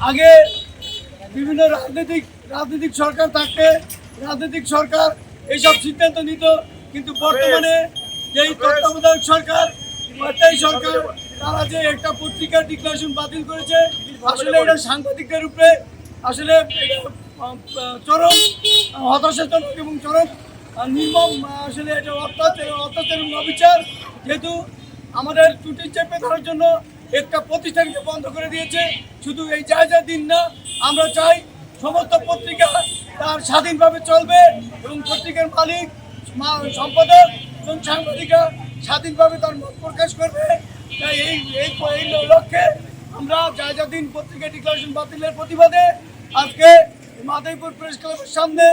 আগে বিভিন্ন রাজনৈতিক সরকার থাকতে রাজনৈতিক সরকার এইসব সিদ্ধান্ত নিত, কিন্তু বর্তমানে যেই তত্ত্বাবধায়ক সরকার সরকার তারা যে একটা পত্রিকার ডিক্লারেশন বাতিল করেছে, আসলে এটা সাংবাদিকদের উপরে আসলে চরম হতাশাজনক এবং চরম নির্মম আসলে এটা অত্যাচার এবং অবিচার। যেহেতু আমাদের ত্রুটি চেপে ধরার জন্য একটা প্রতিষ্ঠানকে বন্ধ করে দিয়েছে, শুধু এই জায়গা দিন না, আমরা চাই সমস্ত পত্রিকা তার স্বাধীনভাবে চলবে এবং পত্রিকার মালিক সম্পাদক এবং সাংবাদিকা স্বাধীনভাবে তার মত প্রকাশ করবে। তাই এই লক্ষ্যে আমরা জায়গা দিন পত্রিকা ডিক্লারেশন বাতিলের প্রতিবাদে আজকে মাদারীপুর প্রেস ক্লাবের সামনে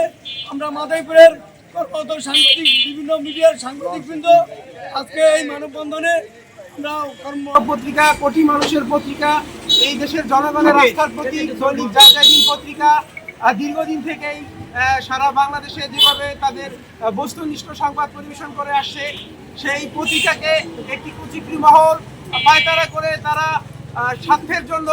আমরা মাদারীপুরের কর্মরত সাংবাদিক বিভিন্ন মিডিয়ার সাংবাদিকবৃন্দ আজকে এই মানববন্ধনে আমরা পত্রিকা কোটি মানুষের পত্রিকা, এই দেশের জনগণের আস্থার প্রতীক দৈনিক জায়গা দিন পত্রিকা দীর্ঘদিন থেকেই সারা বাংলাদেশে যেভাবে তাদের বস্তুনিষ্ঠ সংবাদ পরিবেশন করে আসছে, সেই পত্রিকাকে একটি কুচিক্রি মহল পায়তারা করে তারা স্বার্থের জন্য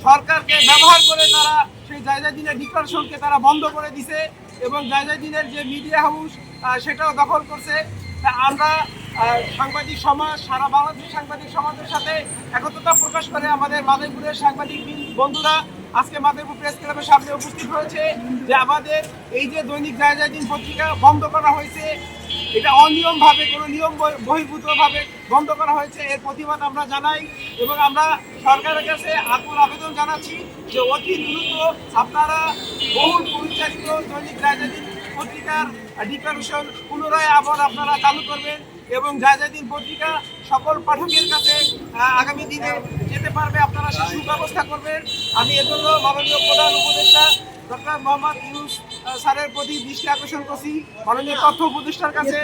সরকারকে ব্যবহার করে তারা সেই জায়গা দিনের ডিক্লারেশনকে তারা বন্ধ করে দিছে এবং জায়গা দিনের যে মিডিয়া হাউস সেটাও দখল করছে। আমরা সাংবাদিক সমাজ, সারা বাংলাদেশের সাংবাদিক সমাজের সাথে একত্রতা প্রকাশ করে আমাদের মাদারীপুরের সাংবাদিক বন্ধুরা আজকে মাদারীপুর প্রেস ক্লাবের সামনে উপস্থিত হয়েছে যে আমাদের এই যে দৈনিক জায়গা দিন পত্রিকা বন্ধ করা হয়েছে, এটা অনিয়মভাবে কোনো নিয়ম বহির্ভূতভাবে বন্ধ করা হয়েছে, এর প্রতিবাদ আমরা জানাই এবং আমরা সরকারের কাছে আকুল আবেদন জানাচ্ছি যে অতি দ্রুত আপনারা বহুল পরিচালিত দৈনিক জায়গা দিন পত্রিকার ডিক্লারেশন পুনরায় আবার আপনারা চালু করবেন এবং জায়গা দিন পত্রিকা সকল পাঠকের কাছে আগামী দিনে যেতে পারবে, আপনারা সেই সুব্যবস্থা করবেন। আমি এজন্য মাননীয় প্রধান উপদেষ্টা ডক্টর মোহাম্মদ ইউনূস স্যারের প্রতি দৃষ্টি আকর্ষণ করছি, মাননীয় তথ্য উপদেষ্টার কাছে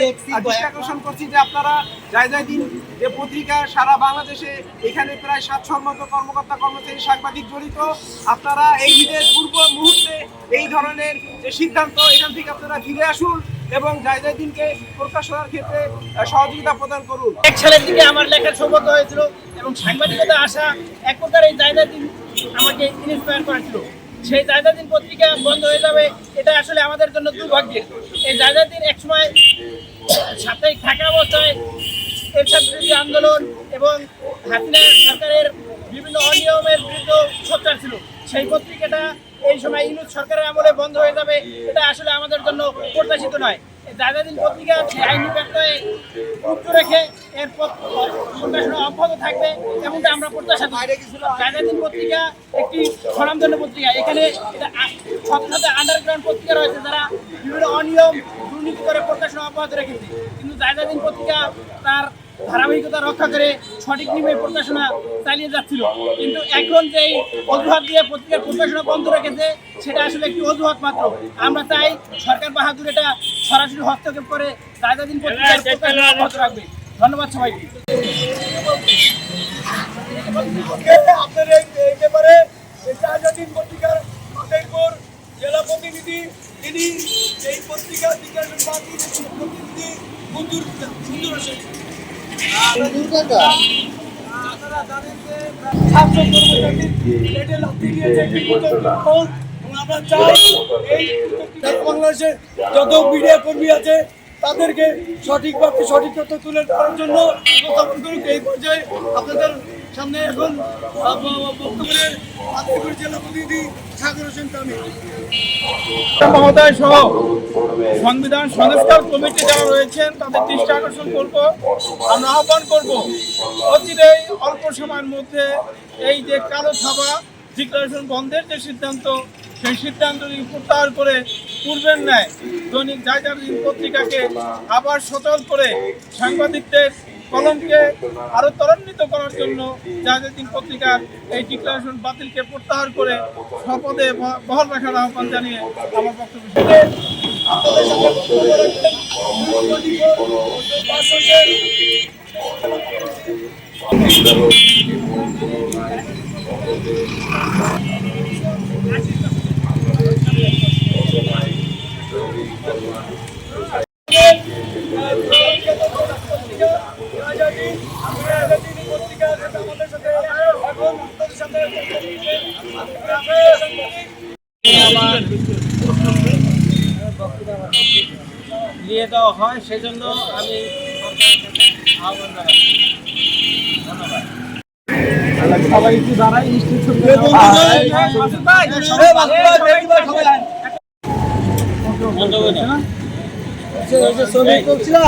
দৃষ্টি আকর্ষণ করছি যে আপনারা জায়গা দিন যে পত্রিকা সারা বাংলাদেশে এখানে প্রায় 700 মতো কর্মকর্তা কর্মচারী সাংবাদিক জড়িত, আপনারা এই ঈদের পূর্ব মুহূর্তে এই ধরনের যে সিদ্ধান্ত এখান থেকে আপনারা ফিরে আসুন এবং জায়গা দিনকে প্রকাশনার ক্ষেত্রে সহযোগিতা প্রদান করুন। 1 সালের দিকে আমার লেখার সৌভাগ্য হয়েছিল এবং সাংবাদিকতা আসা এক প্রকার এই জায়গা দিন আমাকে ইন্সপায়ার করেছিল। সেই জায়গা দিন পত্রিকা বন্ধ হয়ে যাবে, এটা আসলে আমাদের জন্য দুর্ভাগ্যের। এই জায়গা দিন একসময় সাপ্তাহিক থাকা অবস্থায় এরশাদ বিরোধী আন্দোলন এবং হাসিনা সরকারের বিভিন্ন অনিয়মের বিরুদ্ধে সোচ্চার ছিল। সেই পত্রিকাটা এই সময় ইউনূস সরকারের আমলে বন্ধ হয়ে যাবে, এটা আসলে আমাদের জন্য প্রত্যাশিত নয়। জায়গা দিন পত্রিকা আইনি ব্যত্যয় উচ্চ রেখে এর প্রকাশনা অব্যাহত থাকবে এমনটা আমরা প্রত্যাশা করি। জায়গা দিন পত্রিকা একটি স্বনামধন্য পত্রিকা, এখানে সাথে আন্ডারগ্রাউন্ড পত্রিকা রয়েছে যারা বিভিন্ন অনিয়ম দুর্নীতি করে প্রকাশনা অব্যাহত রেখেছে, কিন্তু জায়গা দিন পত্রিকা তার ধারাবাহিকতা রক্ষা করে সঠিক নিয়মে প্রকাশনা চালিয়ে যাচ্ছিল। কিন্তু এখন যেই অজুহাত দিয়ে পত্রিকার প্রকাশনা বন্ধ রেখেছে সেটা আসলে একটি অজুহাত মাত্র। আমরা চাই সরকার বাহাদুর এটা সরাসরি হস্তক্ষেপ করে জায়গা দিন পত্রিকার প্রকাশনা অব্যাহত রাখবে। ধন্যবাদ সবাইকে। আপনার এই ব্যাপারে জায়গা দিন পত্রিকার মাদারীপুর জেলা প্রতিনিধি তিনি এই পত্রিকার ডিক্লারেশন বাতিল প্রতিনিধি সুন্দর হোসেন আপনারা জানেন যে ছাত্র আমরা চাই এই বাংলাদেশে যত মিডিয়া কর্মী আছে তাদেরকে সঠিকভাবে সঠিক তথ্য তুলে ধরার জন্য উপস্থাপন করুক। এই পর্যায়ে আপনাদের সামনে এখন বক্তব্যের মাদারীপুর জেলা প্রতিনিধি সাগর হোসেন তামিম মহোদয় সহ সংবিধান সংস্কার কমিটি যারা রয়েছেন তাদের দৃষ্টি আকর্ষণ করব, আমরা আহ্বান করব অচিরেই অল্প সময়ের মধ্যে এই যে কালো ছাপা ডিক্লারেশন বন্ধের যে সিদ্ধান্ত সেই সিদ্ধান্তটি প্রত্যাহার করে পূর্বের ন্যায় দৈনিক জায়গা দিন পত্রিকাকে আবার সচল করে সাংবাদিকদের কলমকে আরো ত্বরান্বিত করার জন্য জায়গা দিন পত্রিকার এই ডিক্লারেশন বাতিলকে প্রত্যাহার করে শপথে বহাল রাখার আহ্বান জানিয়ে আমার বক্তব্য পত্রিকা আমাদের সাথে এখন আপনাদের সাথে দিয়ে দেওয়া হয় সেজন্য আমি আহ্বান জানাচ্ছি। ধন্যবাদ। সবাই একটু দাঁড়াই মিষ্টি ছবি বন্ধ করে দাও। ছবি করছিলা